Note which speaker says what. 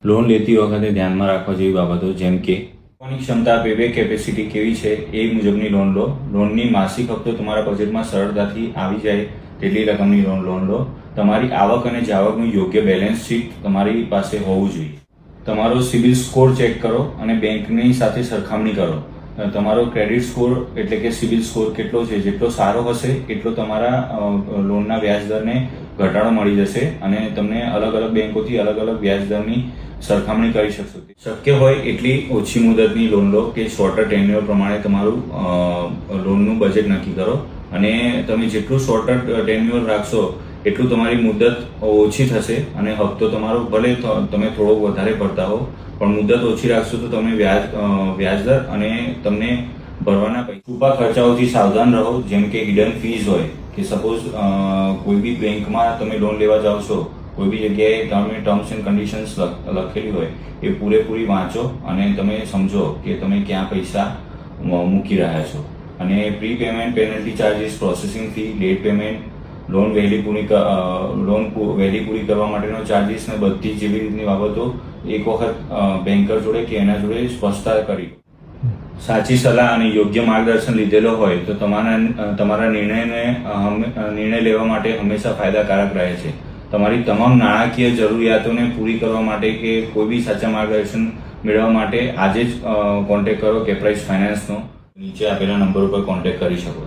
Speaker 1: Loan લેતી વખતે ધ્યાનમાં રાખવા જેવી બાબતો જેમ કે લોનની ક્ષમતા પેબેક કેપેસિટી કેવી છે એ મુજબની લોન લો. લોનની માસિક હપ્તો તમારા બજેટમાં સરળતાથી આવી જાય તેટલી રકમની લોન લો. તમારી આવક અને જાવકનું યોગ્ય બેલેન્સ શીટ તમારી પાસે હોવું જોઈએ. તમારો સિબિલ સ્કોર ચેક કરો અને બેંકની સાથે સરખામણી કરો. તમારો ક્રેડિટ સ્કોર એટલે કે સિબિલ સ્કોર કેટલો છે, જેટલો સારો હશે એટલો તમારા લોનના વ્યાજ દરને ઘટાડો મળી જશે અને તમને અલગ અલગ બેંકોથી અલગ અલગ વ્યાજ દરની સરખામણી કરી શકશો. શક્ય હોય એટલી ઓછી મુદતની લોન લો કે શોર્ટર ટેન્યુઅર પ્રમાણે તમારું લોનનું બજેટ નક્કી કરો અને તમે જેટલું શોર્ટર ટેન્યુઅર રાખશો એટલું તમારી મુદત ઓછી થશે અને હપ્તો તમારો ભલે તમે થોડો વધારે ભરતા હો પણ મુદત ઓછી રાખશો તો તમે વ્યાજદર અને તમને ભરવાના છુપા ખર્ચાઓથી સાવધાન રહો. જેમ કે હિડન ફીઝ હોય કે સપોઝ કોઈ બી બેંકમાં તમે લોન લેવા જાઓ છો, કોઈ બી જગ્યાએ તમે ટર્મ્સ એન્ડ કન્ડિશન્સ લખેલી હોય એ પૂરેપૂરી વાંચો અને તમે સમજો કે તમે ક્યાં પૈસા મૂકી રહ્યા છો. અને prepayment penalty charges, processing fee, late payment, loan વહેલી પૂરી કરવા માટેનો ચાર્જીસ ને બધી જેવી રીતની બાબતો એક વખત બેન્કર જોડે કે એના જોડે સ્પષ્ટતા કરી. સાચી સલાહ અને યોગ્ય માર્ગદર્શન લીધેલો હોય તો તમારા નિર્ણય લેવા માટે હંમેશા ફાયદાકારક રહે છે. તમારી તમામ નાણાકીય જરૂરિયાતોને પૂરી કરવા માટે કે કોઈ બી સાચા માર્ગદર્શન મેળવવા માટે આજે જ કોન્ટેક્ટ કરો કેપ્રાઇઝ ફાઇનાન્સનો. નીચે આપેલા નંબર ઉપર કોન્ટેક્ટ કરી શકો છો.